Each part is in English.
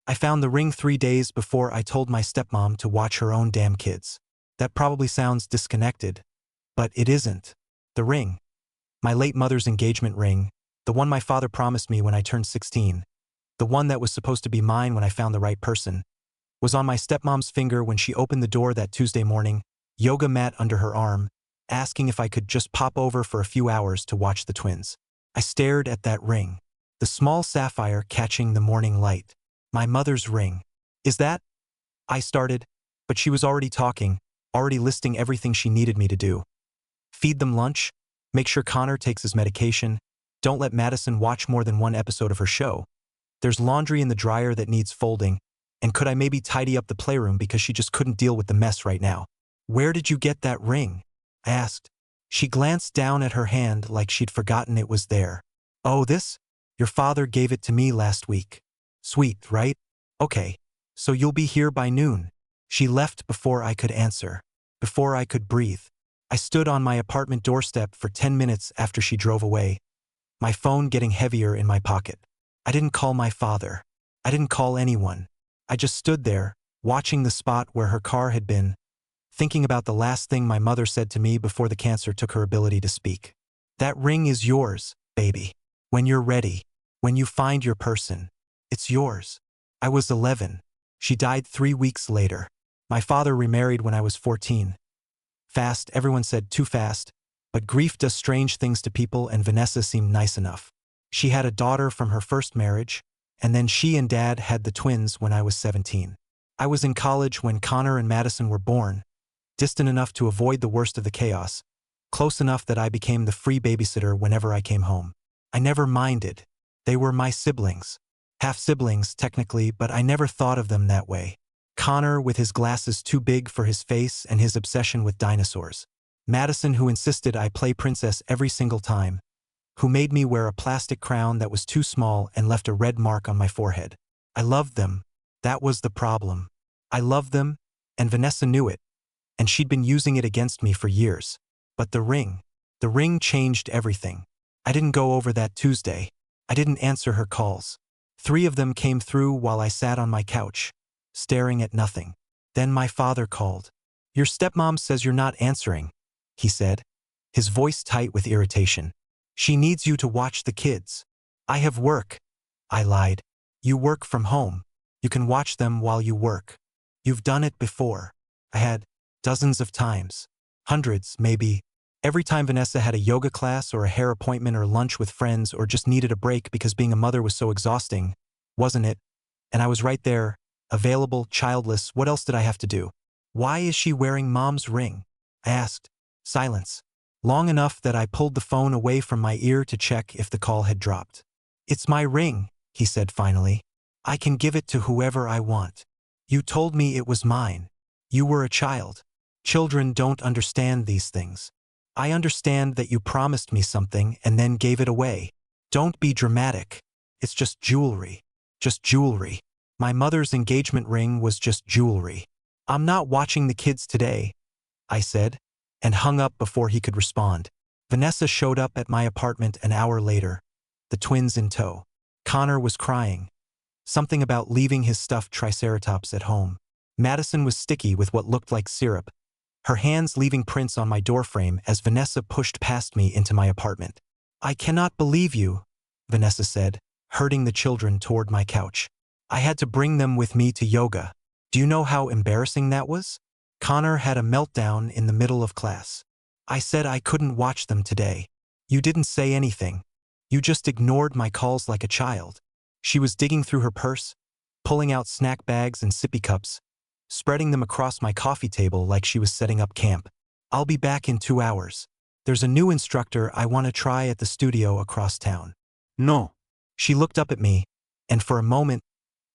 I found the ring 3 days before I told my stepmom to watch her own damn kids. That probably sounds disconnected, but it isn't. The ring. My late mother's engagement ring, the one my father promised me when I turned 16, the one that was supposed to be mine when I found the right person, was on my stepmom's finger when she opened the door that Tuesday morning, yoga mat under her arm, asking if I could just pop over for a few hours to watch the twins. I stared at that ring, the small sapphire catching the morning light. My mother's ring. Is that? I started, but she was already talking, already listing everything she needed me to do. Feed them lunch, make sure Connor takes his medication, don't let Madison watch more than one episode of her show. There's laundry in the dryer that needs folding, and could I maybe tidy up the playroom because she just couldn't deal with the mess right now. Where did you get that ring? I asked. She glanced down at her hand like she'd forgotten it was there. Oh, this? Your father gave it to me last week. Sweet, right? Okay, so you'll be here by noon. She left before I could answer, before I could breathe. I stood on my apartment doorstep for 10 minutes after she drove away, my phone getting heavier in my pocket. I didn't call my father. I didn't call anyone. I just stood there, watching the spot where her car had been, thinking about the last thing my mother said to me before the cancer took her ability to speak. That ring is yours, baby. When you're ready, when you find your person, it's yours. I was 11. She died 3 weeks later. My father remarried when I was 14. Fast, everyone said too fast, but grief does strange things to people, and Vanessa seemed nice enough. She had a daughter from her first marriage, and then she and Dad had the twins when I was 17. I was in college when Connor and Madison were born, distant enough to avoid the worst of the chaos, close enough that I became the free babysitter whenever I came home. I never minded. They were my siblings. Half-siblings, technically, but I never thought of them that way. Connor with his glasses too big for his face and his obsession with dinosaurs. Madison, who insisted I play princess every single time, who made me wear a plastic crown that was too small and left a red mark on my forehead. I loved them. That was the problem. I loved them, and Vanessa knew it, and she'd been using it against me for years. But the ring changed everything. I didn't go over that Tuesday. I didn't answer her calls. 3 of them came through while I sat on my couch, staring at nothing. Then my father called. Your stepmom says you're not answering, he said, his voice tight with irritation. She needs you to watch the kids. I have work. I lied. You work from home. You can watch them while you work. You've done it before. I had, dozens of times. Hundreds, maybe. Every time Vanessa had a yoga class or a hair appointment or lunch with friends or just needed a break because being a mother was so exhausting, wasn't it? And I was right there, available, childless. What else did I have to do? Why is she wearing mom's ring? I asked. Silence. Long enough that I pulled the phone away from my ear to check if the call had dropped. It's my ring, he said finally. I can give it to whoever I want. You told me it was mine. You were a child. Children don't understand these things. I understand that you promised me something and then gave it away. Don't be dramatic. It's just jewelry. Just jewelry. My mother's engagement ring was just jewelry. I'm not watching the kids today, I said, and hung up before he could respond. Vanessa showed up at my apartment an hour later, the twins in tow. Connor was crying. Something about leaving his stuffed triceratops at home. Madison was sticky with what looked like syrup, her hands leaving prints on my doorframe as Vanessa pushed past me into my apartment. I cannot believe you, Vanessa said, herding the children toward my couch. I had to bring them with me to yoga. Do you know how embarrassing that was? Connor had a meltdown in the middle of class. I said I couldn't watch them today. You didn't say anything. You just ignored my calls like a child. She was digging through her purse, pulling out snack bags and sippy cups, spreading them across my coffee table like she was setting up camp. I'll be back in 2 hours. There's a new instructor I want to try at the studio across town. No. She looked up at me, and for a moment,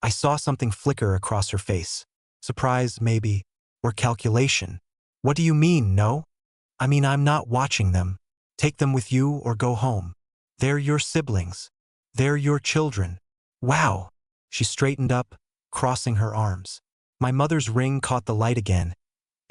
I saw something flicker across her face. Surprise, maybe, or calculation. What do you mean, no? I mean, I'm not watching them. Take them with you or go home. They're your siblings. They're your children. Wow. She straightened up, crossing her arms. My mother's ring caught the light again,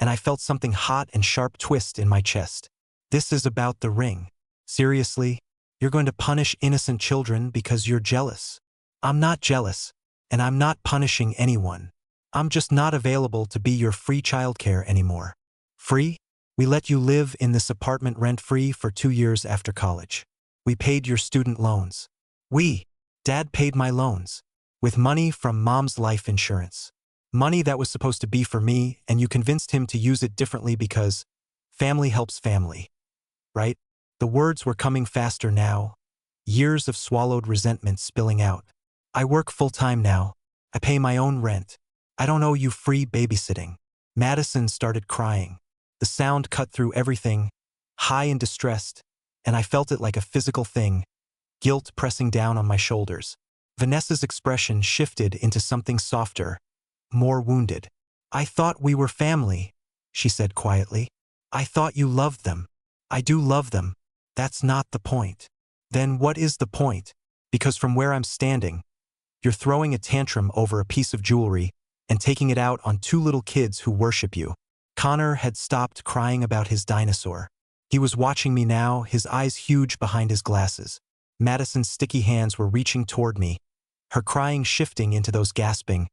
and I felt something hot and sharp twist in my chest. This is about the ring. Seriously? You're going to punish innocent children because you're jealous? I'm not jealous. And I'm not punishing anyone. I'm just not available to be your free childcare anymore. Free? We let you live in this apartment rent-free for 2 years after college. We paid your student loans. Dad paid my loans. With money from Mom's life insurance. Money that was supposed to be for me, and you convinced him to use it differently because family helps family. Right? The words were coming faster now. Years of swallowed resentment spilling out. I work full-time now. I pay my own rent. I don't owe you free babysitting. Madison started crying. The sound cut through everything, high and distressed, and I felt it like a physical thing, guilt pressing down on my shoulders. Vanessa's expression shifted into something softer, more wounded. I thought we were family, she said quietly. I thought you loved them. I do love them. That's not the point. Then what is the point? Because from where I'm standing, you're throwing a tantrum over a piece of jewelry and taking it out on 2 little kids who worship you. Connor had stopped crying about his dinosaur. He was watching me now, his eyes huge behind his glasses. Madison's sticky hands were reaching toward me, her crying shifting into those gasping,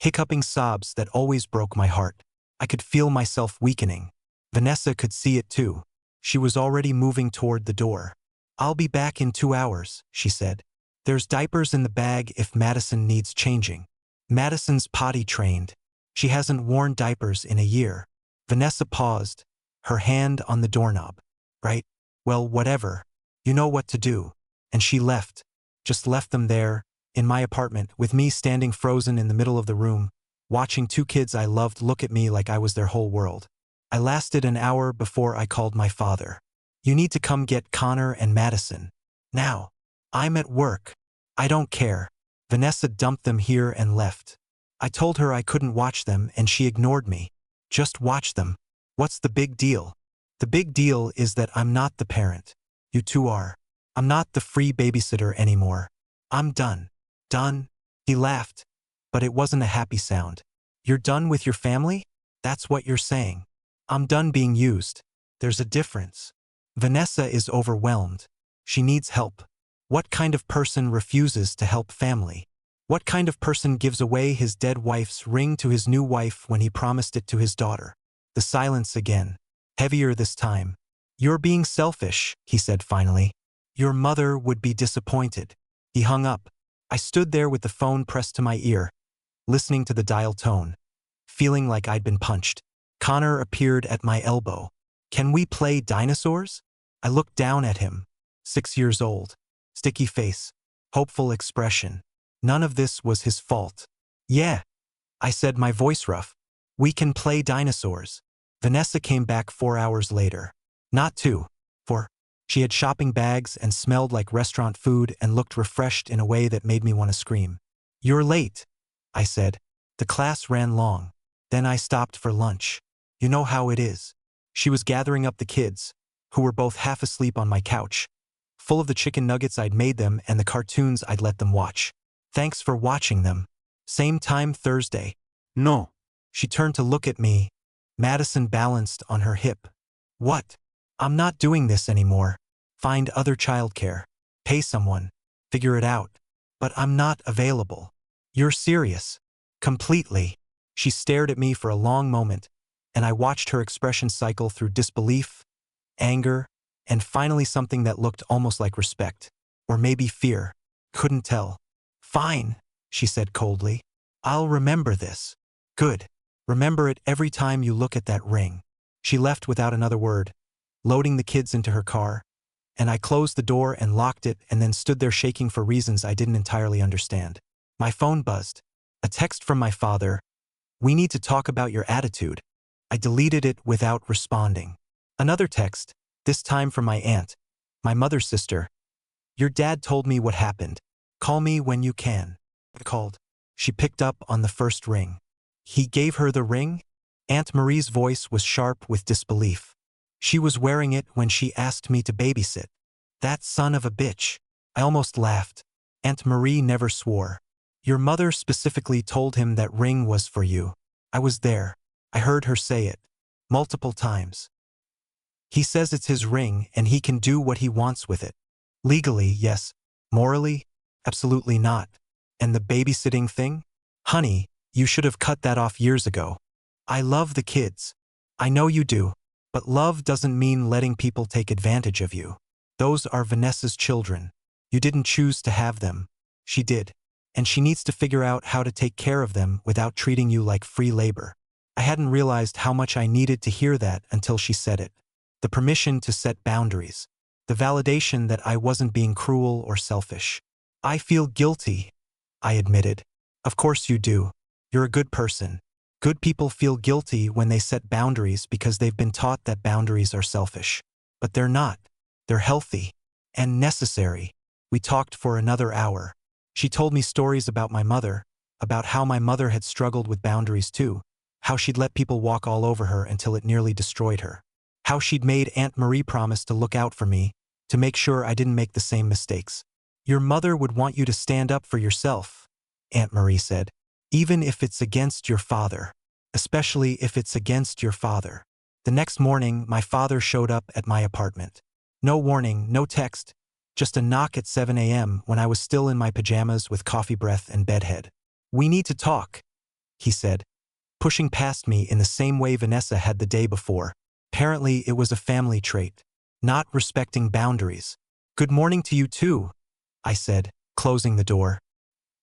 hiccuping sobs that always broke my heart. I could feel myself weakening. Vanessa could see it too. She was already moving toward the door. I'll be back in 2 hours, she said. There's diapers in the bag if Madison needs changing. Madison's potty trained. She hasn't worn diapers in a year. Vanessa paused, her hand on the doorknob. Right? Well, whatever. You know what to do. And she left. Just left them there, in my apartment, with me standing frozen in the middle of the room, watching 2 kids I loved look at me like I was their whole world. I lasted an hour before I called my father. You need to come get Connor and Madison. Now. I'm at work. I don't care. Vanessa dumped them here and left. I told her I couldn't watch them and she ignored me. Just watch them. What's the big deal? The big deal is that I'm not the parent. You two are. I'm not the free babysitter anymore. I'm done. Done? He laughed. But it wasn't a happy sound. You're done with your family? That's what you're saying. I'm done being used. There's a difference. Vanessa is overwhelmed. She needs help. What kind of person refuses to help family? What kind of person gives away his dead wife's ring to his new wife when he promised it to his daughter? The silence again. Heavier this time. You're being selfish, he said finally. Your mother would be disappointed. He hung up. I stood there with the phone pressed to my ear, listening to the dial tone, feeling like I'd been punched. Connor appeared at my elbow. Can we play dinosaurs? I looked down at him. 6 years old. Sticky face. Hopeful expression. None of this was his fault. Yeah, I said, my voice rough. We can play dinosaurs. Vanessa came back 4 hours later. Not 2. 4. She had shopping bags and smelled like restaurant food and looked refreshed in a way that made me want to scream. You're late, I said. The class ran long. Then I stopped for lunch. You know how it is. She was gathering up the kids, who were both half asleep on my couch, full of the chicken nuggets I'd made them and the cartoons I'd let them watch. Thanks for watching them. Same time Thursday. No. She turned to look at me. Madison balanced on her hip. What? I'm not doing this anymore. Find other childcare. Pay someone. Figure it out. But I'm not available. You're serious. Completely. She stared at me for a long moment, and I watched her expression cycle through disbelief, anger, and finally something that looked almost like respect. Or maybe fear. Couldn't tell. Fine, she said coldly. I'll remember this. Good. Remember it every time you look at that ring. She left without another word, loading the kids into her car, and I closed the door and locked it and then stood there shaking for reasons I didn't entirely understand. My phone buzzed. A text from my father. We need to talk about your attitude. I deleted it without responding. Another text, this time from my aunt, my mother's sister. Your dad told me what happened. Call me when you can. I called. She picked up on the first ring. He gave her the ring? Aunt Marie's voice was sharp with disbelief. She was wearing it when she asked me to babysit. That son of a bitch. I almost laughed. Aunt Marie never swore. Your mother specifically told him that ring was for you. I was there. I heard her say it. Multiple times. He says it's his ring and he can do what he wants with it. Legally, yes. Morally? Absolutely not. And the babysitting thing? Honey, you should have cut that off years ago. I love the kids. I know you do. But love doesn't mean letting people take advantage of you. Those are Vanessa's children. You didn't choose to have them. She did. And she needs to figure out how to take care of them without treating you like free labor. I hadn't realized how much I needed to hear that until she said it. The permission to set boundaries. The validation that I wasn't being cruel or selfish. I feel guilty, I admitted. Of course you do. You're a good person. Good people feel guilty when they set boundaries because they've been taught that boundaries are selfish. But they're not. They're healthy. And necessary. We talked for another hour. She told me stories about my mother, about how my mother had struggled with boundaries too, how she'd let people walk all over her until it nearly destroyed her, how she'd made Aunt Marie promise to look out for me, to make sure I didn't make the same mistakes. Your mother would want you to stand up for yourself, Aunt Marie said, even if it's against your father. Especially if it's against your father. The next morning, my father showed up at my apartment. No warning, no text, just a knock at 7 a.m. when I was still in my pajamas with coffee breath and bedhead. We need to talk, he said, pushing past me in the same way Vanessa had the day before. Apparently, it was a family trait. Not respecting boundaries. Good morning to you too, I said, closing the door.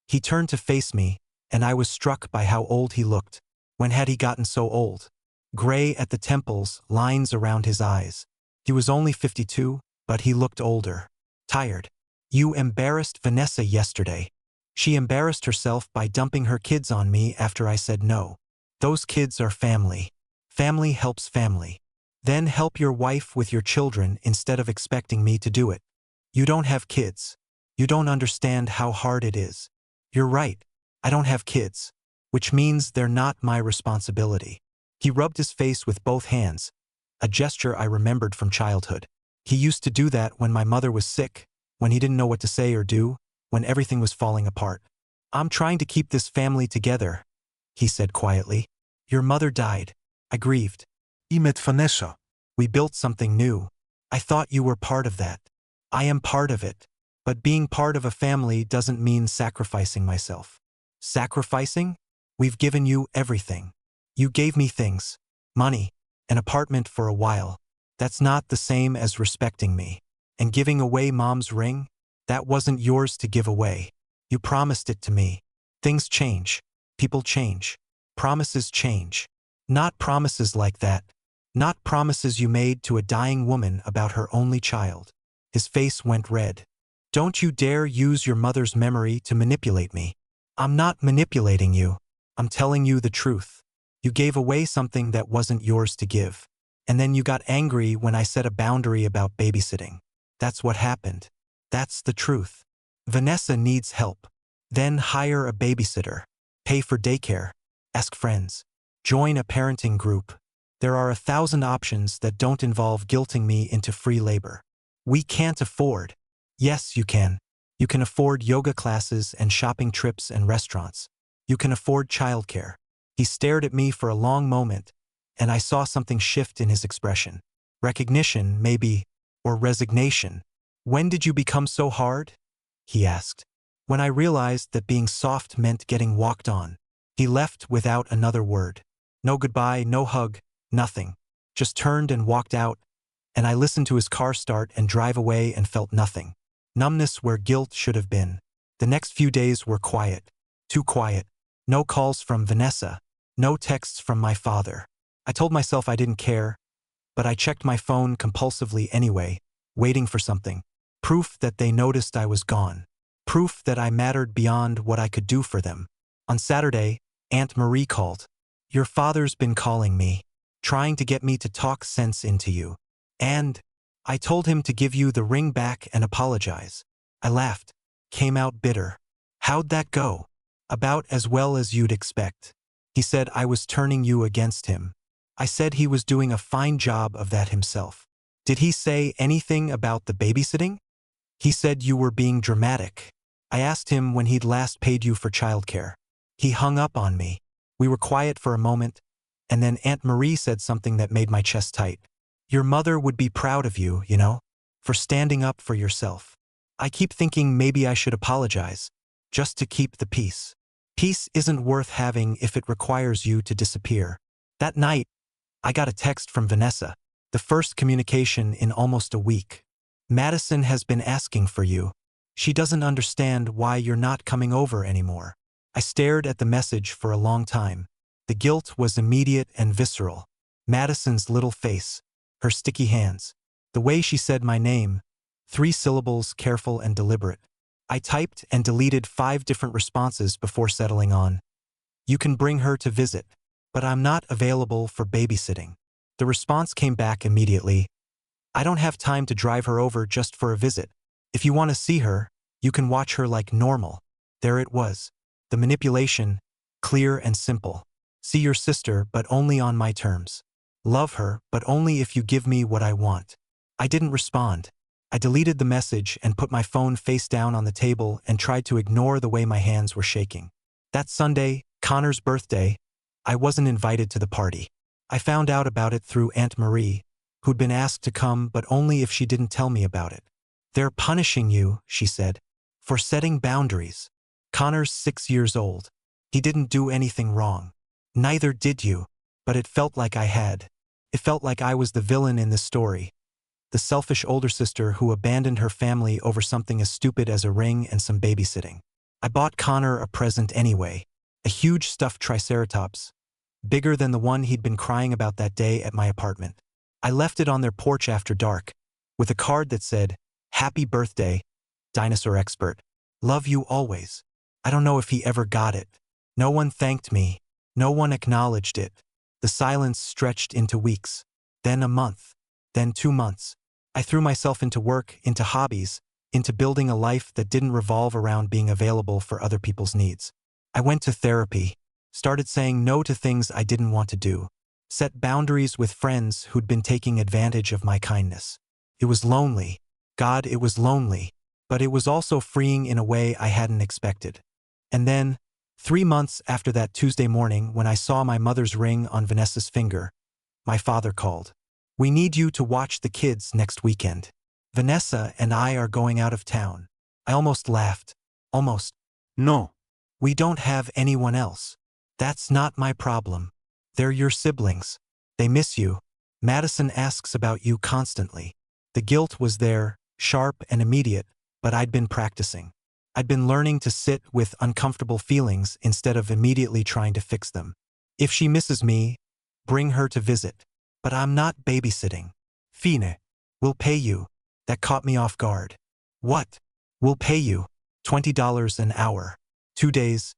He turned to face me, and I was struck by how old he looked. When had he gotten so old? Gray at the temples, lines around his eyes. He was only 52, but he looked older. Tired. You embarrassed Vanessa yesterday. She embarrassed herself by dumping her kids on me after I said no. Those kids are family. Family helps family. Then help your wife with your children instead of expecting me to do it. You don't have kids. You don't understand how hard it is. You're right. I don't have kids. Which means they're not my responsibility. He rubbed his face with both hands, a gesture I remembered from childhood. He used to do that when my mother was sick, when he didn't know what to say or do, when everything was falling apart. I'm trying to keep this family together, he said quietly. Your mother died. I grieved. Met Vanessa. We built something new. I thought you were part of that. I am part of it. But being part of a family doesn't mean sacrificing myself. Sacrificing? We've given you everything. You gave me things. Money. An apartment for a while. That's not the same as respecting me. And giving away Mom's ring? That wasn't yours to give away. You promised it to me. Things change. People change. Promises change. Not promises like that. Not promises you made to a dying woman about her only child. His face went red. Don't you dare use your mother's memory to manipulate me. I'm not manipulating you. I'm telling you the truth. You gave away something that wasn't yours to give. And then you got angry when I set a boundary about babysitting. That's what happened. That's the truth. Vanessa needs help. Then hire a babysitter. Pay for daycare. Ask friends. Join a parenting group. There are 1,000 options that don't involve guilting me into free labor. We can't afford. Yes, you can. You can afford yoga classes and shopping trips and restaurants. You can afford childcare. He stared at me for a long moment, and I saw something shift in his expression. Recognition, maybe, or resignation. When did you become so hard? He asked. When I realized that being soft meant getting walked on. He left without another word. No goodbye, no hug, nothing. Just turned and walked out, and I listened to his car start and drive away and felt nothing. Numbness where guilt should have been. The next few days were quiet. Too quiet. No calls from Vanessa. No texts from my father. I told myself I didn't care, but I checked my phone compulsively anyway, waiting for something. Proof that they noticed I was gone. Proof that I mattered beyond what I could do for them. On Saturday, Aunt Marie called. Your father's been calling me, trying to get me to talk sense into you. And I told him to give you the ring back and apologize. I laughed. Came out bitter. How'd that go? About as well as you'd expect. He said I was turning you against him. I said he was doing a fine job of that himself. Did he say anything about the babysitting? He said you were being dramatic. I asked him when he'd last paid you for childcare. He hung up on me. We were quiet for a moment, and then Aunt Marie said something that made my chest tight. Your mother would be proud of you, you know, for standing up for yourself. I keep thinking maybe I should apologize. just to keep the peace. Peace isn't worth having if it requires you to disappear. That night, I got a text from Vanessa, the first communication in almost a week. Madison has been asking for you. She doesn't understand why you're not coming over anymore. I stared at the message for a long time. The guilt was immediate and visceral. Madison's little face, her sticky hands, the way she said my name, 3 syllables, careful and deliberate. I typed and deleted 5 different responses before settling on, "You can bring her to visit, but I'm not available for babysitting." The response came back immediately, "I don't have time to drive her over just for a visit. If you want to see her, you can watch her like normal." There it was. The manipulation, clear and simple. See your sister, but only on my terms. Love her, but only if you give me what I want. I didn't respond. I deleted the message and put my phone face down on the table and tried to ignore the way my hands were shaking. That Sunday, Connor's birthday, I wasn't invited to the party. I found out about it through Aunt Marie, who'd been asked to come but only if she didn't tell me about it. "They're punishing you," she said, "for setting boundaries. Connor's 6 years old. He didn't do anything wrong. Neither did you, but it felt like I had. It felt like I was the villain in this story. The selfish older sister who abandoned her family over something as stupid as a ring and some babysitting. I bought Connor a present anyway, a huge stuffed triceratops, bigger than the one he'd been crying about that day at my apartment. I left it on their porch after dark, with a card that said, "Happy birthday, dinosaur expert. Love you always." I don't know if he ever got it. No one thanked me. No one acknowledged it. The silence stretched into weeks, then a month, then 2 months. I threw myself into work, into hobbies, into building a life that didn't revolve around being available for other people's needs. I went to therapy, started saying no to things I didn't want to do, set boundaries with friends who'd been taking advantage of my kindness. It was lonely. God, it was lonely, but it was also freeing in a way I hadn't expected. And then, 3 months after that Tuesday morning when I saw my mother's ring on Vanessa's finger, my father called. "We need you to watch the kids next weekend. Vanessa and I are going out of town." I almost laughed. Almost. "No. We don't have anyone else." "That's not my problem. They're your siblings. They miss you. Madison asks about you constantly." The guilt was there, sharp and immediate, but I'd been practicing. I'd been learning to sit with uncomfortable feelings instead of immediately trying to fix them. "If she misses me, bring her to visit. But I'm not babysitting." "Fine. We'll pay you." That caught me off guard. "What?" "We'll pay you. $20 an hour. 2 days.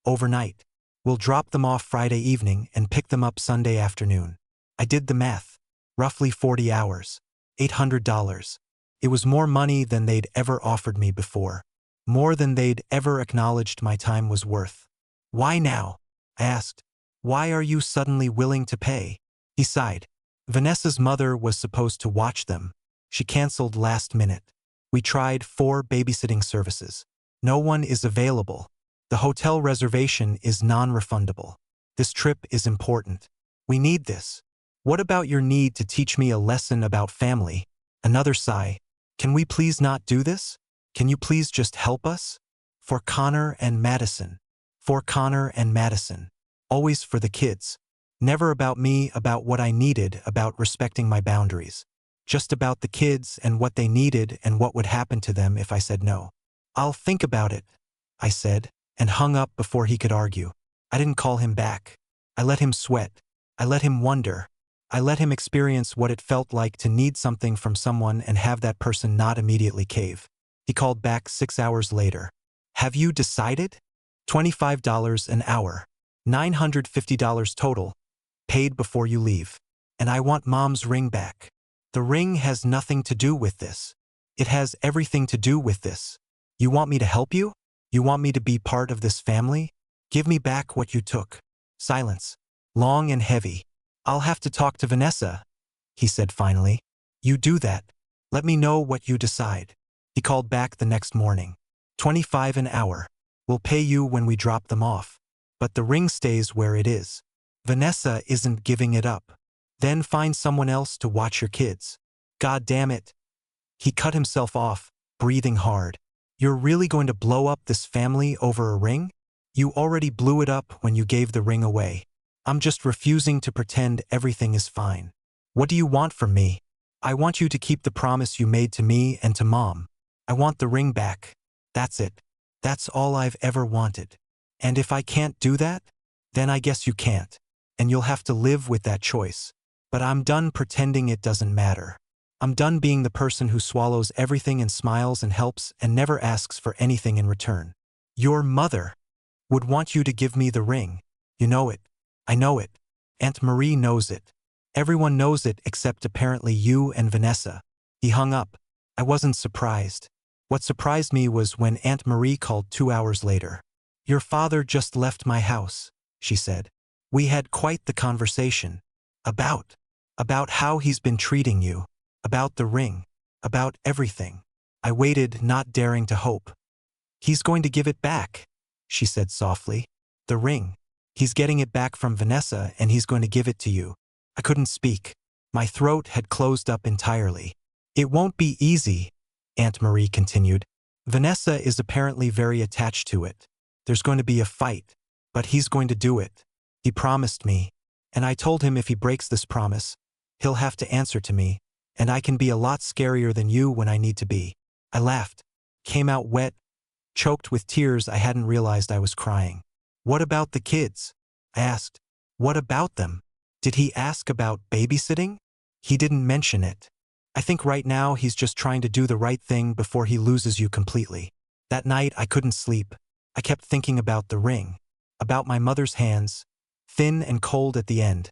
Overnight. We'll drop them off Friday evening and pick them up Sunday afternoon." I did the math. Roughly 40 hours. $800. It was more money than they'd ever offered me before. More than they'd ever acknowledged my time was worth. "Why now?" I asked. "Why are you suddenly willing to pay?" He sighed. "Vanessa's mother was supposed to watch them. She canceled last minute. We tried 4 babysitting services. No one is available. The hotel reservation is non-refundable. This trip is important. We need this. What about your need to teach me a lesson about family?" Another sigh. "Can we please not do this? Can you please just help us? For Connor and Madison. For Connor and Madison. Always for the kids. Never about me, about what I needed, about respecting my boundaries. Just about the kids and what they needed and what would happen to them if I said no." "I'll think about it," I said, and hung up before he could argue. I didn't call him back. I let him sweat. I let him wonder. I let him experience what it felt like to need something from someone and have that person not immediately cave. He called back 6 hours later. "Have you decided?" $25 an hour. $950 total. Paid before you leave. "And I want Mom's ring back." "The ring has nothing to do with this." "It has everything to do with this. You want me to help you? You want me to be part of this family? Give me back what you took." Silence. Long and heavy. "I'll have to talk to Vanessa," he said finally. "You do that. Let me know what you decide." He called back the next morning. $25 an hour. "We'll pay you when we drop them off. But the ring stays where it is. Vanessa isn't giving it up. Then find someone else to watch your kids." "God damn it." He cut himself off, breathing hard. You're really going to blow up this family over a ring? You already blew it up when you gave the ring away. I'm just refusing to pretend everything is fine. What do you want from me? I want you to keep the promise you made to me and to Mom. I want the ring back. That's it. That's all I've ever wanted. And if I can't do that, then I guess you can't. And you'll have to live with that choice. But I'm done pretending it doesn't matter. I'm done being the person who swallows everything and smiles and helps and never asks for anything in return. Your mother would want you to give me the ring. You know it. I know it. Aunt Marie knows it. Everyone knows it except apparently you and Vanessa. He hung up. I wasn't surprised. What surprised me was when Aunt Marie called 2 hours later. Your father just left my house, she said. We had quite the conversation. About how he's been treating you. About the ring. About everything. I waited, not daring to hope. He's going to give it back, she said softly. The ring. He's getting it back from Vanessa and he's going to give it to you. I couldn't speak. My throat had closed up entirely. It won't be easy, Aunt Marie continued. Vanessa is apparently very attached to it. There's going to be a fight, but he's going to do it. He promised me, and I told him if he breaks this promise, he'll have to answer to me, and I can be a lot scarier than you when I need to be. I laughed, came out wet, choked with tears. I hadn't realized I was crying. What about the kids? I asked. What about them? Did he ask about babysitting? He didn't mention it. I think right now he's just trying to do the right thing before he loses you completely. That night I couldn't sleep. I kept thinking about the ring, about my mother's hands, thin and cold at the end,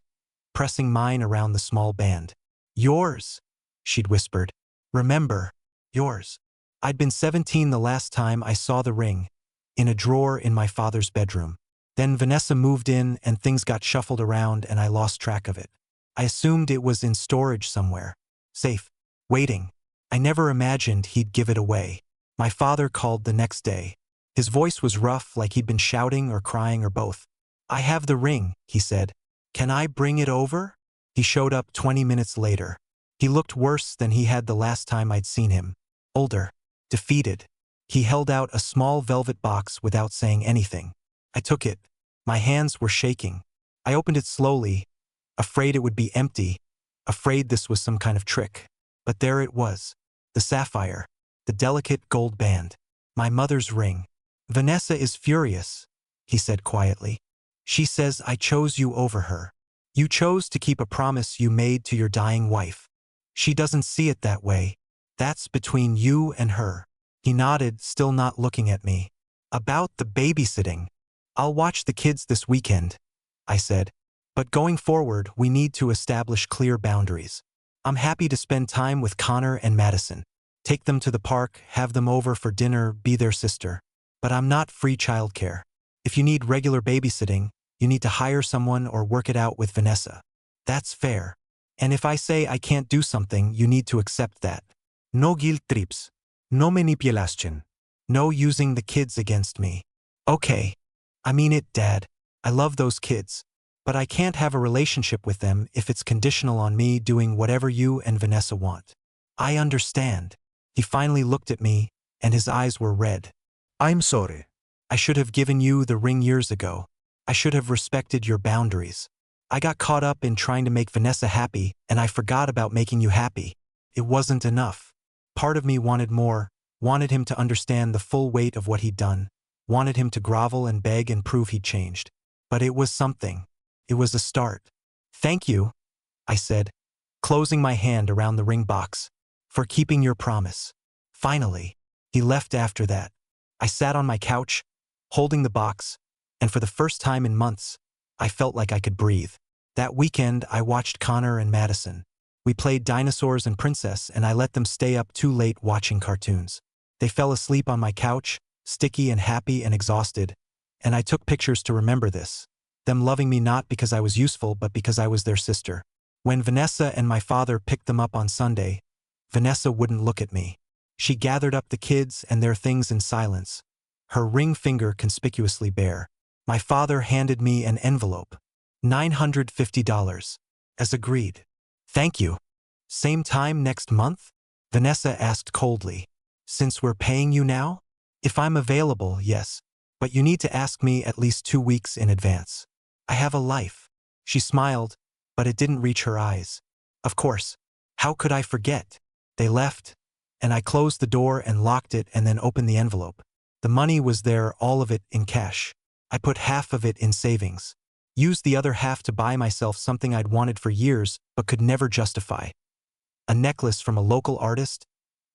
pressing mine around the small band. Yours, she'd whispered. Remember, yours. I'd been 17 the last time I saw the ring, in a drawer in my father's bedroom. Then Vanessa moved in and things got shuffled around and I lost track of it. I assumed it was in storage somewhere, safe, waiting. I never imagined he'd give it away. My father called the next day. His voice was rough, like he'd been shouting or crying or both. I have the ring, he said. Can I bring it over? He showed up 20 minutes later. He looked worse than he had the last time I'd seen him. Older, defeated. He held out a small velvet box without saying anything. I took it. My hands were shaking. I opened it slowly, afraid it would be empty, afraid this was some kind of trick. But there it was, the sapphire, the delicate gold band, my mother's ring. Vanessa is furious, he said quietly. She says I chose you over her. You chose to keep a promise you made to your dying wife. She doesn't see it that way. That's between you and her. He nodded, still not looking at me. About the babysitting. I'll watch the kids this weekend, I said. But going forward, we need to establish clear boundaries. I'm happy to spend time with Connor and Madison. Take them to the park, have them over for dinner, be their sister. But I'm not free childcare. If you need regular babysitting, you need to hire someone or work it out with Vanessa. That's fair. And if I say I can't do something, you need to accept that. No guilt trips. No manipulation. No using the kids against me. Okay. I mean it, Dad. I love those kids. But I can't have a relationship with them if it's conditional on me doing whatever you and Vanessa want. I understand. He finally looked at me, and his eyes were red. I'm sorry. I should have given you the ring years ago. I should have respected your boundaries. I got caught up in trying to make Vanessa happy, and I forgot about making you happy. It wasn't enough. Part of me wanted more, wanted him to understand the full weight of what he'd done, wanted him to grovel and beg and prove he'd changed. But it was something. It was a start. Thank you, I said, closing my hand around the ring box, for keeping your promise. Finally, he left after that. I sat on my couch, holding the box, and for the first time in months, I felt like I could breathe. That weekend, I watched Connor and Madison. We played dinosaurs and princess, and I let them stay up too late watching cartoons. They fell asleep on my couch, sticky and happy and exhausted, and I took pictures to remember this. Them loving me not because I was useful, but because I was their sister. When Vanessa and my father picked them up on Sunday, Vanessa wouldn't look at me. She gathered up the kids and their things in silence, her ring finger conspicuously bare. My father handed me an envelope. $950. As agreed. Thank you. Same time next month? Vanessa asked coldly. Since we're paying you now? If I'm available, yes. But you need to ask me at least 2 weeks in advance. I have a life. She smiled, but it didn't reach her eyes. Of course. How could I forget? They left, and I closed the door and locked it and then opened the envelope. The money was there, all of it in cash. I put half of it in savings. Used the other half to buy myself something I'd wanted for years but could never justify. A necklace from a local artist,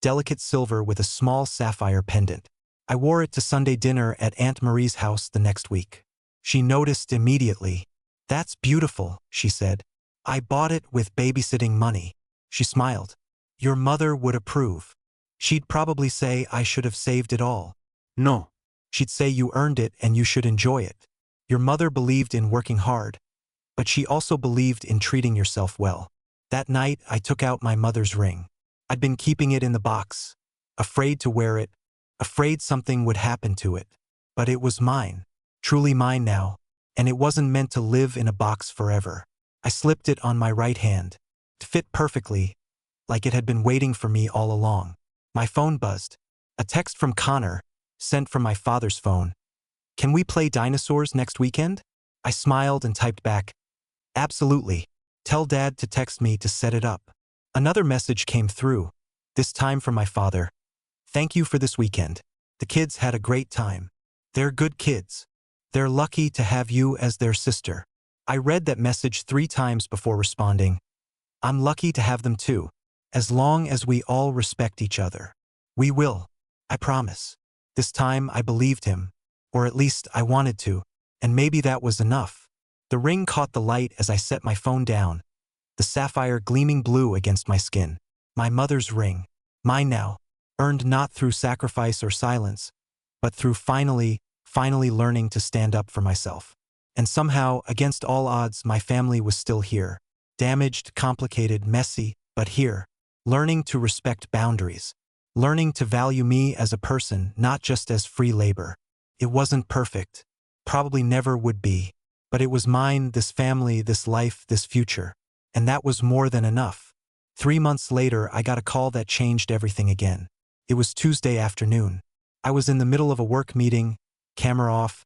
delicate silver with a small sapphire pendant. I wore it to Sunday dinner at Aunt Marie's house the next week. She noticed immediately. "That's beautiful," she said. "I bought it with babysitting money." She smiled. "Your mother would approve. She'd probably say I should have saved it all." "No." "She'd say you earned it and you should enjoy it. Your mother believed in working hard, but she also believed in treating yourself well." That night, I took out my mother's ring. I'd been keeping it in the box, afraid to wear it, afraid something would happen to it. But it was mine, truly mine now, and it wasn't meant to live in a box forever. I slipped it on my right hand. It fit perfectly, like it had been waiting for me all along. My phone buzzed. A text from Connor, sent from my father's phone. "Can we play dinosaurs next weekend?" I smiled and typed back, "Absolutely. Tell Dad to text me to set it up." Another message came through, this time from my father. "Thank you for this weekend. The kids had a great time. They're good kids. They're lucky to have you as their sister." I read that message 3 times before responding. "I'm lucky to have them too, as long as we all respect each other. We will. I promise." This time I believed him, or at least I wanted to, and maybe that was enough. The ring caught the light as I set my phone down, the sapphire gleaming blue against my skin. My mother's ring, mine now, earned not through sacrifice or silence, but through finally learning to stand up for myself. And somehow, against all odds, my family was still here. Damaged, complicated, messy, but here. Learning to respect boundaries. Learning to value me as a person, not just as free labor. It wasn't perfect. Probably never would be. But it was mine, this family, this life, this future. And that was more than enough. 3 months later, I got a call that changed everything again. It was Tuesday afternoon. I was in the middle of a work meeting, camera off,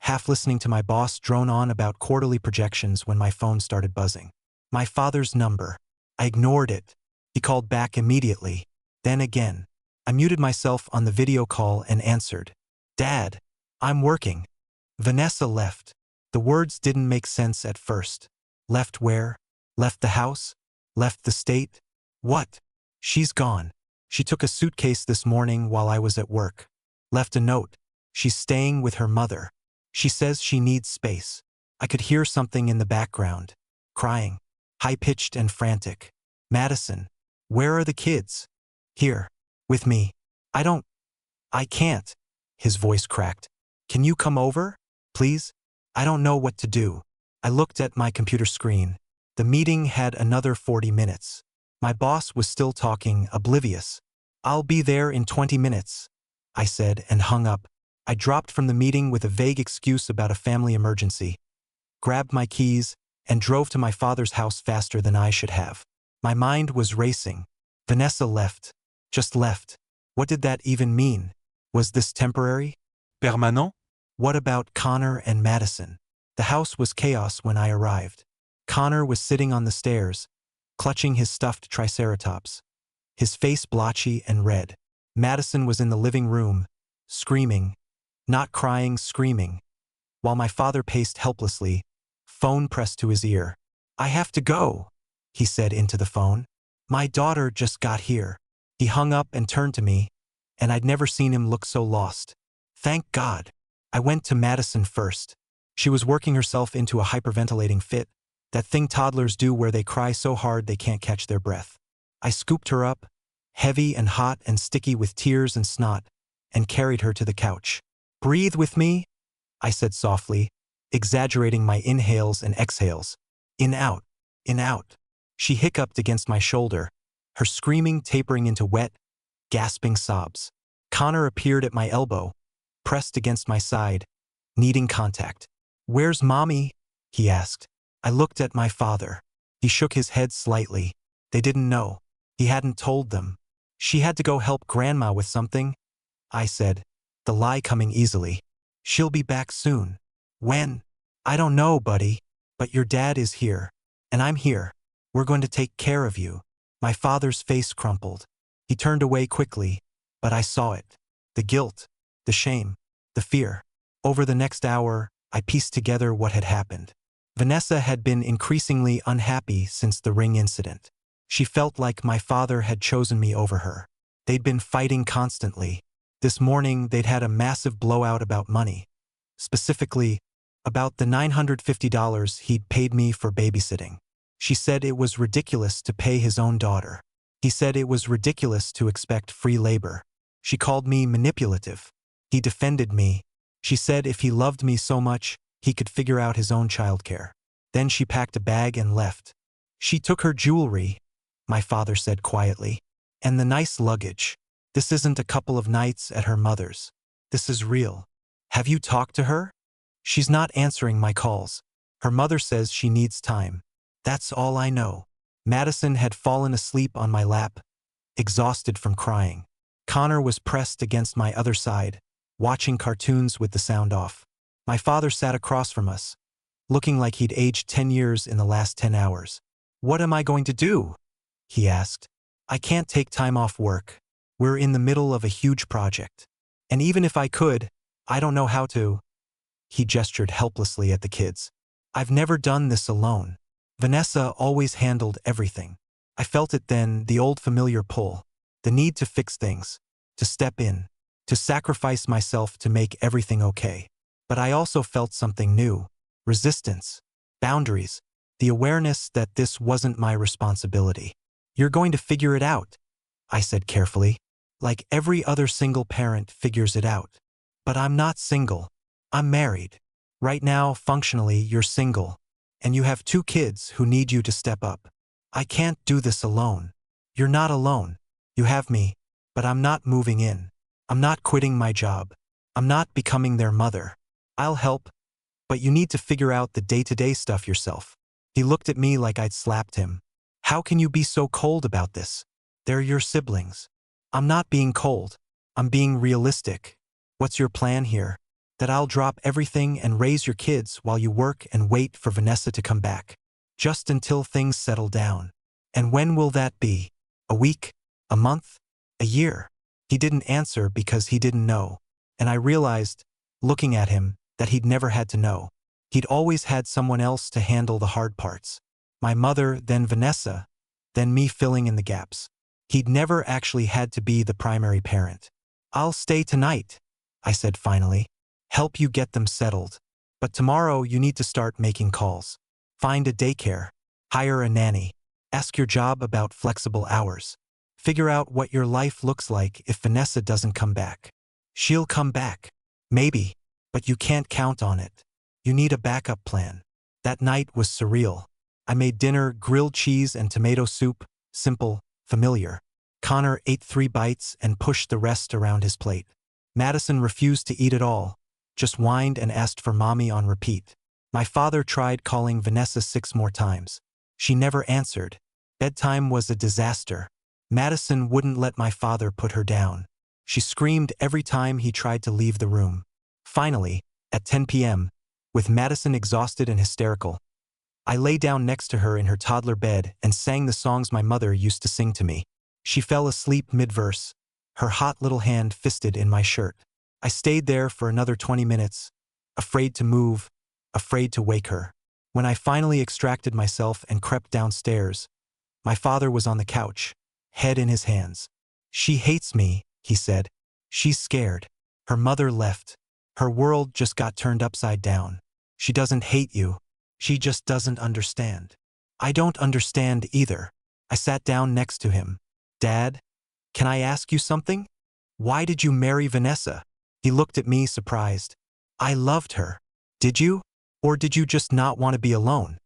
half listening to my boss drone on about quarterly projections when my phone started buzzing. My father's number. I ignored it. He called back immediately. Then again. I muted myself on the video call and answered. "Dad, I'm working." Vanessa left. The words didn't make sense at first. Left where? Left the house? Left the state? What? She's gone. She took a suitcase this morning while I was at work. Left a note. She's staying with her mother. She says she needs space. I could hear something in the background. Crying. High-pitched and frantic. "Madison, where are the kids?" "Here. With me." I can't." His voice cracked. "Can you come over? Please? I don't know what to do." I looked at my computer screen. The meeting had another 40 minutes. My boss was still talking, oblivious. "I'll be there in 20 minutes," I said and hung up. I dropped from the meeting with a vague excuse about a family emergency, grabbed my keys, and drove to my father's house faster than I should have. My mind was racing. Vanessa left. Just left. What did that even mean? Was this temporary? Permanent? What about Connor and Madison? The house was chaos when I arrived. Connor was sitting on the stairs, clutching his stuffed triceratops, his face blotchy and red. Madison was in the living room, screaming, not crying, screaming, while my father paced helplessly, phone pressed to his ear. "I have to go," he said into the phone. "My daughter just got here." He hung up and turned to me, and I'd never seen him look so lost. Thank God. I went to Madison first. She was working herself into a hyperventilating fit, that thing toddlers do where they cry so hard they can't catch their breath. I scooped her up, heavy and hot and sticky with tears and snot, and carried her to the couch. "Breathe with me," I said softly, exaggerating my inhales and exhales. In out, in out. She hiccuped against my shoulder, her screaming tapering into wet, gasping sobs. Connor appeared at my elbow, pressed against my side, needing contact. "Where's Mommy?" he asked. I looked at my father. He shook his head slightly. They didn't know. He hadn't told them. "She had to go help Grandma with something," I said. the lie coming easily. She'll be back soon. When? I don't know, buddy. But your dad is here. And I'm here. We're going to take care of you. My father's face crumpled. He turned away quickly, but I saw it. The guilt, the shame, the fear. Over the next hour, I pieced together what had happened. Vanessa had been increasingly unhappy since the ring incident. She felt like my father had chosen me over her. They'd been fighting constantly. This morning, they'd had a massive blowout about money. Specifically, about the $950 he'd paid me for babysitting. She said it was ridiculous to pay his own daughter. He said it was ridiculous to expect free labor. She called me manipulative. He defended me. She said if he loved me so much, he could figure out his own childcare. Then she packed a bag and left. She took her jewelry, my father said quietly, and the nice luggage. This isn't a couple of nights at her mother's. This is real. Have you talked to her? She's not answering my calls. Her mother says she needs time. That's all I know. Madison had fallen asleep on my lap, exhausted from crying. Connor was pressed against my other side, watching cartoons with the sound off. My father sat across from us, looking like he'd aged 10 years in the last 10 hours. What am I going to do? He asked. I can't take time off work. We're in the middle of a huge project. And even if I could, I don't know how to. He gestured helplessly at the kids. I've never done this alone. Vanessa always handled everything. I felt it then, the old familiar pull, the need to fix things, to step in, to sacrifice myself to make everything okay. But I also felt something new, resistance, boundaries, the awareness that this wasn't my responsibility. You're going to figure it out, I said carefully, like every other single parent figures it out. But I'm not single. I'm married. Right now, functionally, you're single, and you have 2 kids who need you to step up. I can't do this alone. You're not alone. You have me, but I'm not moving in. I'm not quitting my job. I'm not becoming their mother. I'll help, but you need to figure out the day-to-day stuff yourself. He looked at me like I'd slapped him. How can you be so cold about this? They're your siblings. I'm not being cold. I'm being realistic. What's your plan here? That I'll drop everything and raise your kids while you work and wait for Vanessa to come back. Just until things settle down. And when will that be? A week? A month? A year? He didn't answer because he didn't know. And I realized, looking at him, that he'd never had to know. He'd always had someone else to handle the hard parts. My mother, then Vanessa, then me filling in the gaps. He'd never actually had to be the primary parent. I'll stay tonight, I said finally. Help you get them settled. But tomorrow you need to start making calls. Find a daycare. Hire a nanny. Ask your job about flexible hours. Figure out what your life looks like if Vanessa doesn't come back. She'll come back. Maybe. But you can't count on it. You need a backup plan. That night was surreal. I made dinner, grilled cheese and tomato soup, simple, familiar. Connor ate 3 bites and pushed the rest around his plate. Madison refused to eat at all, just whined and asked for mommy on repeat. My father tried calling Vanessa 6 more times. She never answered. Bedtime was a disaster. Madison wouldn't let my father put her down. She screamed every time he tried to leave the room. Finally, at 10 p.m., with Madison exhausted and hysterical, I lay down next to her in her toddler bed and sang the songs my mother used to sing to me. She fell asleep mid-verse, her hot little hand fisted in my shirt. I stayed there for another 20 minutes, afraid to move, afraid to wake her. When I finally extracted myself and crept downstairs, my father was on the couch, head in his hands. She hates me, he said. She's scared. Her mother left. Her world just got turned upside down. She doesn't hate you. She just doesn't understand. I don't understand either. I sat down next to him. Dad, can I ask you something? Why did you marry Vanessa? He looked at me surprised. I loved her. Did you? Or did you just not want to be alone?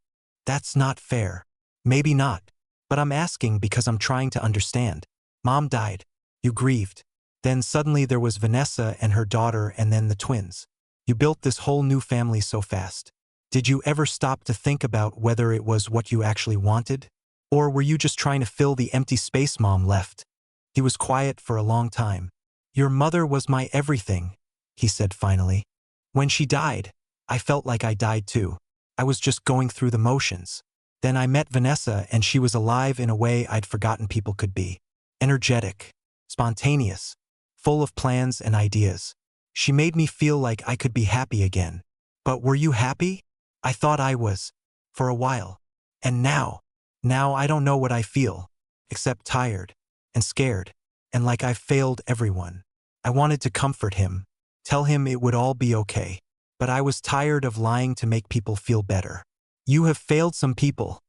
That's not fair. Maybe not. But I'm asking because I'm trying to understand. Mom died. You grieved. Then suddenly there was Vanessa and her daughter and then the twins. You built this whole new family so fast. Did you ever stop to think about whether it was what you actually wanted? Or were you just trying to fill the empty space Mom left? He was quiet for a long time. Your mother was my everything, he said finally. When she died, I felt like I died too. I was just going through the motions. Then I met Vanessa and she was alive in a way I'd forgotten people could be. Energetic, spontaneous, full of plans and ideas. She made me feel like I could be happy again. But were you happy? I thought I was. For a while. And now I don't know what I feel. Except tired. And scared. And like I've failed everyone. I wanted to comfort him. Tell him it would all be okay. But I was tired of lying to make people feel better. You have failed some people,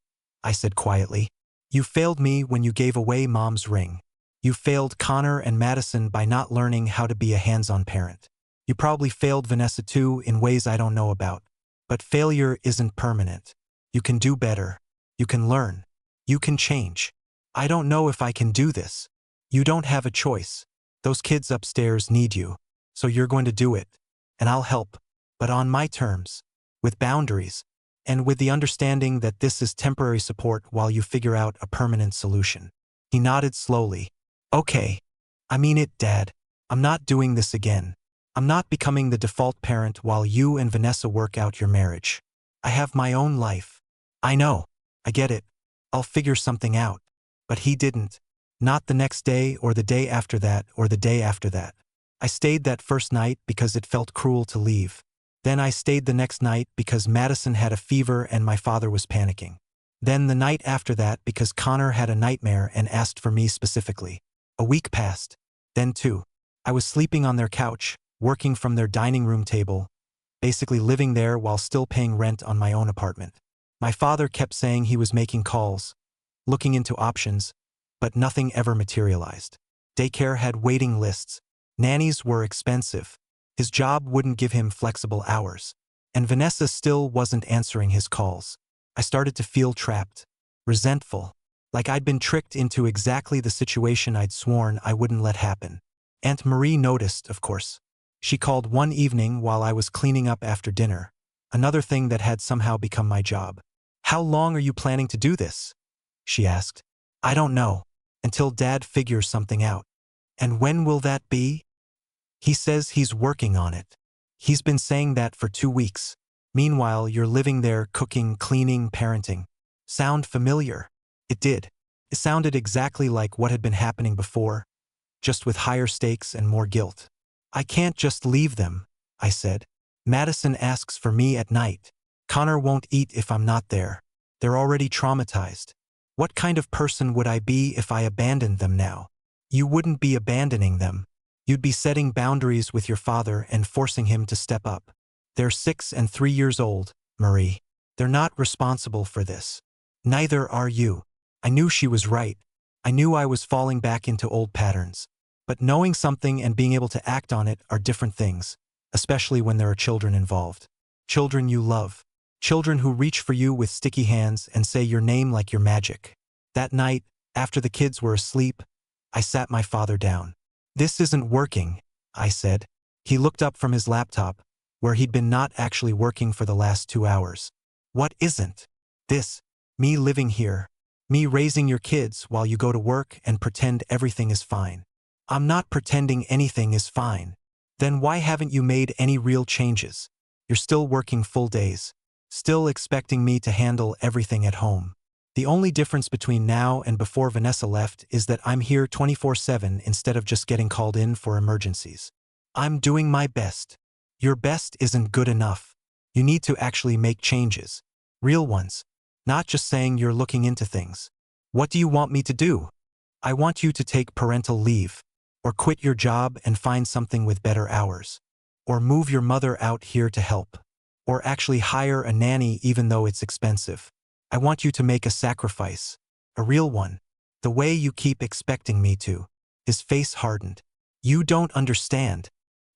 I said quietly. You failed me when you gave away Mom's ring. You failed Connor and Madison by not learning how to be a hands-on parent. You probably failed Vanessa too in ways I don't know about. But failure isn't permanent. You can do better. You can learn. You can change. I don't know if I can do this. You don't have a choice. Those kids upstairs need you. So you're going to do it. And I'll help. But on my terms. With boundaries. And with the understanding that this is temporary support while you figure out a permanent solution. He nodded slowly. Okay. I mean it, Dad. I'm not doing this again. I'm not becoming the default parent while you and Vanessa work out your marriage. I have my own life. I know. I get it. I'll figure something out. But he didn't. Not the next day or the day after that or the day after that. I stayed that first night because it felt cruel to leave. Then I stayed the next night because Madison had a fever and my father was panicking. Then the night after that because Connor had a nightmare and asked for me specifically. A week passed. Then two. I was sleeping on their couch, working from their dining room table, basically living there while still paying rent on my own apartment. My father kept saying he was making calls, looking into options, but nothing ever materialized. Daycare had waiting lists. Nannies were expensive. His job wouldn't give him flexible hours. And Vanessa still wasn't answering his calls. I started to feel trapped, resentful, like I'd been tricked into exactly the situation I'd sworn I wouldn't let happen. Aunt Marie noticed, of course. She called one evening while I was cleaning up after dinner, another thing that had somehow become my job. How long are you planning to do this? She asked. I don't know. Until Dad figures something out. And when will that be? He says he's working on it. He's been saying that for 2 weeks. Meanwhile, you're living there cooking, cleaning, parenting. Sound familiar? It did. It sounded exactly like what had been happening before, just with higher stakes and more guilt. I can't just leave them, I said. Madison asks for me at night. Connor won't eat if I'm not there. They're already traumatized. What kind of person would I be if I abandoned them now? You wouldn't be abandoning them. You'd be setting boundaries with your father and forcing him to step up. They're 6 and 3 years old, Marie. They're not responsible for this. Neither are you. I knew she was right. I knew I was falling back into old patterns. But knowing something and being able to act on it are different things, especially when there are children involved. Children you love. Children who reach for you with sticky hands and say your name like you're magic. That night, after the kids were asleep, I sat my father down. This isn't working, I said. He looked up from his laptop, where he'd been not actually working for the last 2 hours. What isn't? This. Me living here. Me raising your kids while you go to work and pretend everything is fine. I'm not pretending anything is fine. Then why haven't you made any real changes? You're still working full days. Still expecting me to handle everything at home. The only difference between now and before Vanessa left is that I'm here 24/7 instead of just getting called in for emergencies. I'm doing my best. Your best isn't good enough. You need to actually make changes. Real ones. Not just saying you're looking into things. What do you want me to do? I want you to take parental leave. Or quit your job and find something with better hours. Or move your mother out here to help. Or actually hire a nanny even though it's expensive. I want you to make a sacrifice. A real one. The way you keep expecting me to. His face hardened. You don't understand.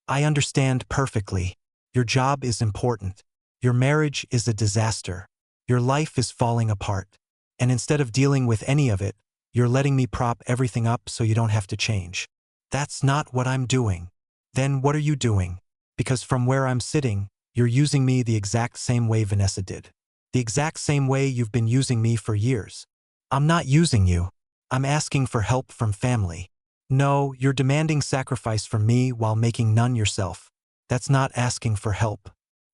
I understand perfectly. Your job is important. Your marriage is a disaster. Your life is falling apart. And instead of dealing with any of it, you're letting me prop everything up so you don't have to change. That's not what I'm doing. Then what are you doing? Because from where I'm sitting, you're using me the exact same way Vanessa did. The exact same way you've been using me for years. I'm not using you. I'm asking for help from family. No, you're demanding sacrifice from me while making none yourself. That's not asking for help.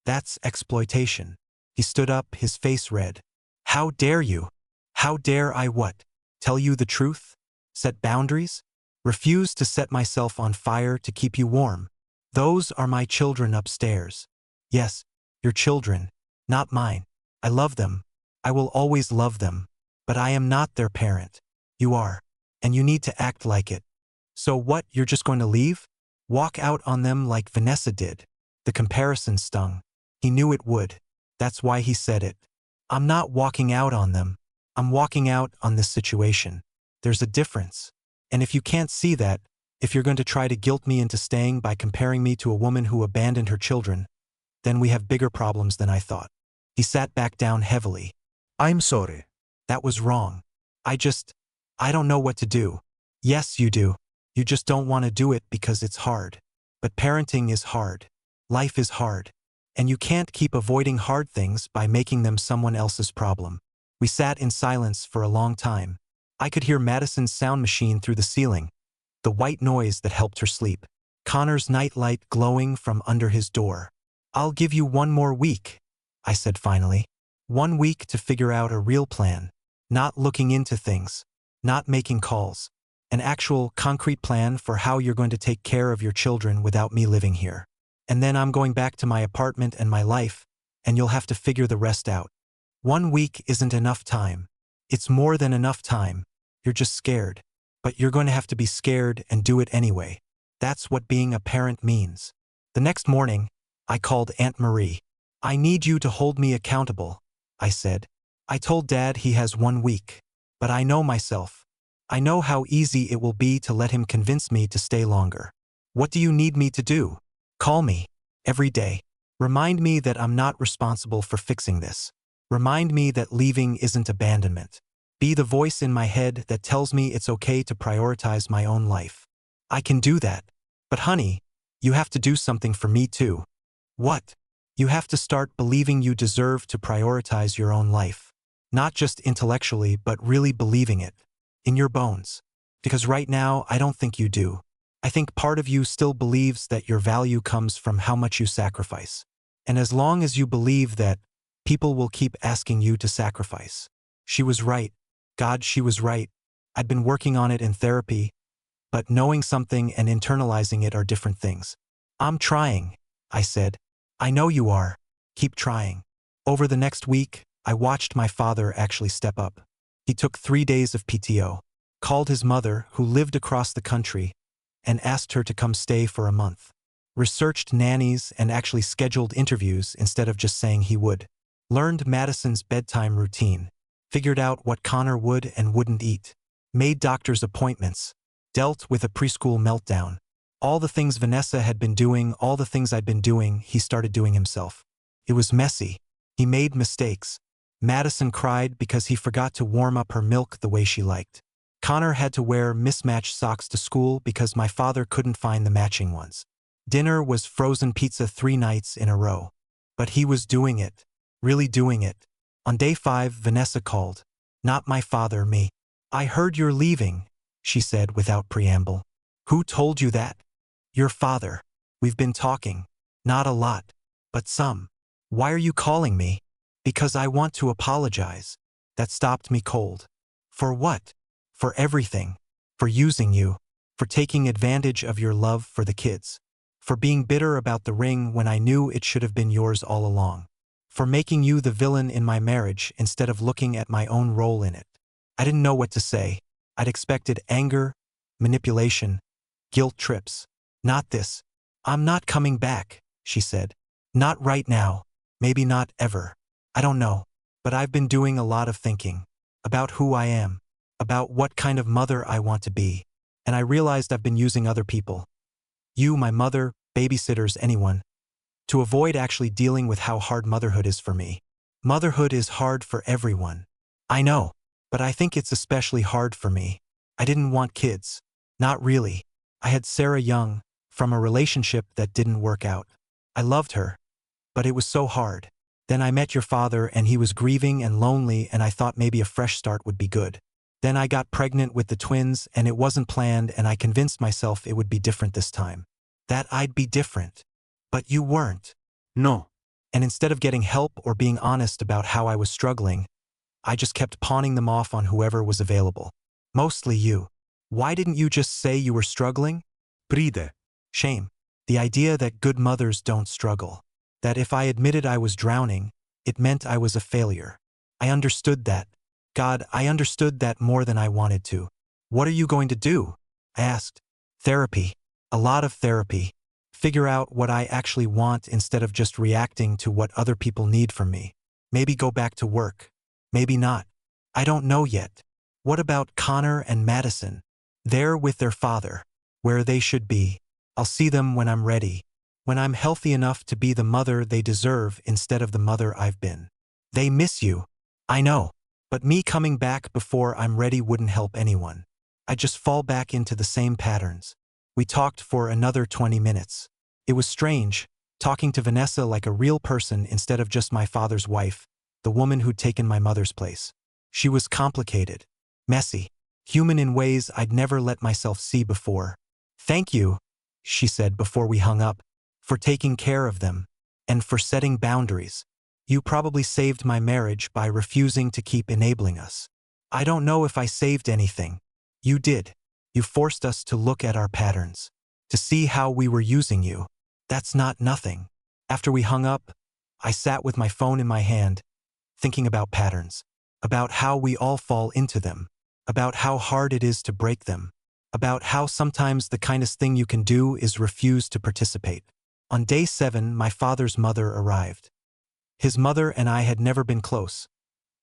That's exploitation. He stood up, his face red. How dare you? How dare I what? Tell you the truth? Set boundaries? Refuse to set myself on fire to keep you warm. Those are my children upstairs. Yes, your children, not mine. I love them. I will always love them. But I am not their parent. You are. And you need to act like it. So what, you're just going to leave? Walk out on them like Vanessa did. The comparison stung. He knew it would. That's why he said it. I'm not walking out on them. I'm walking out on this situation. There's a difference. And if you can't see that, if you're going to try to guilt me into staying by comparing me to a woman who abandoned her children, then we have bigger problems than I thought. He sat back down heavily. I'm sorry. That was wrong. I don't know what to do. Yes, you do. You just don't want to do it because it's hard. But parenting is hard. Life is hard. And you can't keep avoiding hard things by making them someone else's problem. We sat in silence for a long time. I could hear Madison's sound machine through the ceiling, the white noise that helped her sleep. Connor's nightlight glowing from under his door. I'll give you 1 more week, I said finally. 1 week to figure out a real plan. Not looking into things. Not making calls. An actual, concrete plan for how you're going to take care of your children without me living here. And then I'm going back to my apartment and my life, and you'll have to figure the rest out. 1 week isn't enough time. It's more than enough time. You're just scared. But you're going to have to be scared and do it anyway. That's what being a parent means. The next morning, I called Aunt Marie. I need you to hold me accountable, I said. I told Dad he has 1 week. But I know myself. I know how easy it will be to let him convince me to stay longer. What do you need me to do? Call me. Every day. Remind me that I'm not responsible for fixing this. Remind me that leaving isn't abandonment. Be the voice in my head that tells me it's okay to prioritize my own life. I can do that. But honey, you have to do something for me too. What? You have to start believing you deserve to prioritize your own life. Not just intellectually, but really believing it. In your bones. Because right now, I don't think you do. I think part of you still believes that your value comes from how much you sacrifice. And as long as you believe that, people will keep asking you to sacrifice. She was right. God, she was right. I'd been working on it in therapy, but knowing something and internalizing it are different things. I'm trying, I said. I know you are. Keep trying. Over the next week, I watched my father actually step up. He took 3 days of PTO, called his mother, who lived across the country, and asked her to come stay for a month. Researched nannies and actually scheduled interviews instead of just saying he would. Learned Madison's bedtime routine. Figured out what Connor would and wouldn't eat. Made doctor's appointments. Dealt with a preschool meltdown. All the things Vanessa had been doing, all the things I'd been doing, he started doing himself. It was messy. He made mistakes. Madison cried because he forgot to warm up her milk the way she liked. Connor had to wear mismatched socks to school because my father couldn't find the matching ones. Dinner was frozen pizza 3 nights in a row. But he was doing it. Really doing it. On day 5, Vanessa called. Not my father, me. I heard you're leaving, she said without preamble. Who told you that? Your father. We've been talking. Not a lot. But some. Why are you calling me? Because I want to apologize. That stopped me cold. For what? For everything. For using you. For taking advantage of your love for the kids. For being bitter about the ring when I knew it should have been yours all along. For making you the villain in my marriage instead of looking at my own role in it. I didn't know what to say. I'd expected anger, manipulation, guilt trips. Not this. I'm not coming back, she said. Not right now. Maybe not ever. I don't know. But I've been doing a lot of thinking. About who I am. About what kind of mother I want to be. And I realized I've been using other people. You, my mother, babysitters, anyone. To avoid actually dealing with how hard motherhood is for me. Motherhood is hard for everyone. I know. But I think it's especially hard for me. I didn't want kids. Not really. I had Sarah young, from a relationship that didn't work out. I loved her. But it was so hard. Then I met your father and he was grieving and lonely and I thought maybe a fresh start would be good. Then I got pregnant with the twins and it wasn't planned and I convinced myself it would be different this time. That I'd be different. But you weren't. No. And instead of getting help or being honest about how I was struggling, I just kept pawning them off on whoever was available. Mostly you. Why didn't you just say you were struggling? Breathe. Shame. The idea that good mothers don't struggle. That if I admitted I was drowning, it meant I was a failure. I understood that. God, I understood that more than I wanted to. What are you going to do? I asked. Therapy. A lot of therapy. Figure out what I actually want instead of just reacting to what other people need from me. Maybe go back to work. Maybe not. I don't know yet. What about Connor and Madison? They're with their father, where they should be. I'll see them when I'm ready, when I'm healthy enough to be the mother they deserve instead of the mother I've been. They miss you. I know. But me coming back before I'm ready wouldn't help anyone. I'd just fall back into the same patterns. We talked for another 20 minutes. It was strange, talking to Vanessa like a real person instead of just my father's wife, the woman who'd taken my mother's place. She was complicated, messy, human in ways I'd never let myself see before. Thank you, she said before we hung up, for taking care of them, and for setting boundaries. You probably saved my marriage by refusing to keep enabling us. I don't know if I saved anything. You did. You forced us to look at our patterns, to see how we were using you. That's not nothing. After we hung up, I sat with my phone in my hand, thinking about patterns, about how we all fall into them, about how hard it is to break them, about how sometimes the kindest thing you can do is refuse to participate. On day 7, my father's mother arrived. His mother and I had never been close.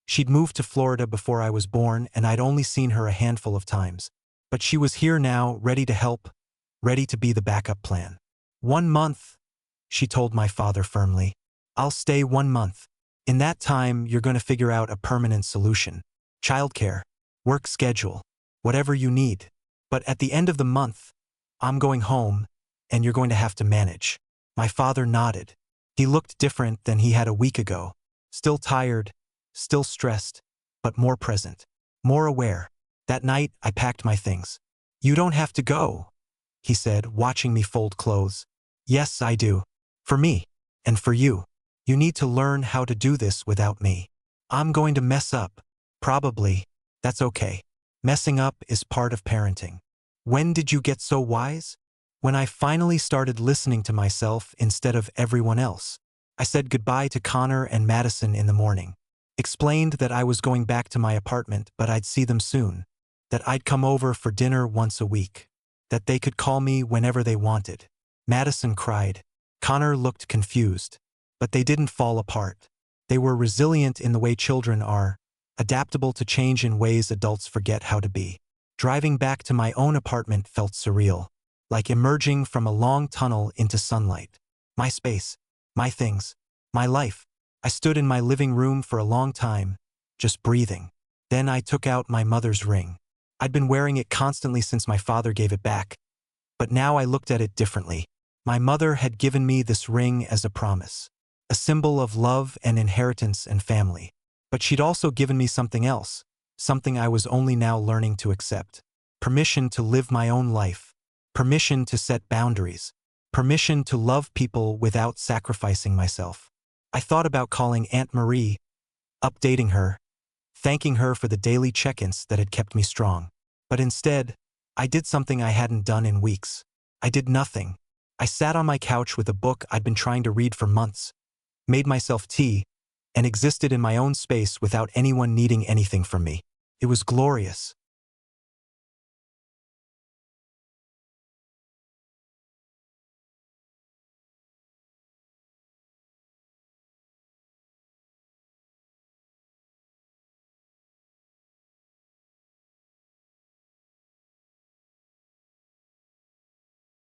She'd moved to Florida before I was born, and I'd only seen her a handful of times. But she was here now, ready to help, ready to be the backup plan. 1 month, she told my father firmly. I'll stay 1 month. In that time, you're going to figure out a permanent solution. Childcare, work schedule, whatever you need. But at the end of the month, I'm going home, and you're going to have to manage. My father nodded. He looked different than he had a week ago. Still tired, still stressed, but more present, more aware. That night, I packed my things. You don't have to go, he said, watching me fold clothes. Yes, I do. For me. And for you. You need to learn how to do this without me. I'm going to mess up. Probably. That's okay. Messing up is part of parenting. When did you get so wise? When I finally started listening to myself instead of everyone else. I said goodbye to Connor and Madison in the morning. Explained that I was going back to my apartment, but I'd see them soon. That I'd come over for dinner once a week. That they could call me whenever they wanted. Madison cried. Connor looked confused. But they didn't fall apart. They were resilient in the way children are, adaptable to change in ways adults forget how to be. Driving back to my own apartment felt surreal, like emerging from a long tunnel into sunlight. My space, my things, my life. I stood in my living room for a long time, just breathing. Then I took out my mother's ring. I'd been wearing it constantly since my father gave it back. But now I looked at it differently. My mother had given me this ring as a promise. A symbol of love and inheritance and family. But she'd also given me something else, something I was only now learning to accept. Permission to live my own life. Permission to set boundaries. Permission to love people without sacrificing myself. I thought about calling Aunt Marie, updating her, thanking her for the daily check-ins that had kept me strong. But instead, I did something I hadn't done in weeks. I did nothing. I sat on my couch with a book I'd been trying to read for months, made myself tea, and existed in my own space without anyone needing anything from me. It was glorious.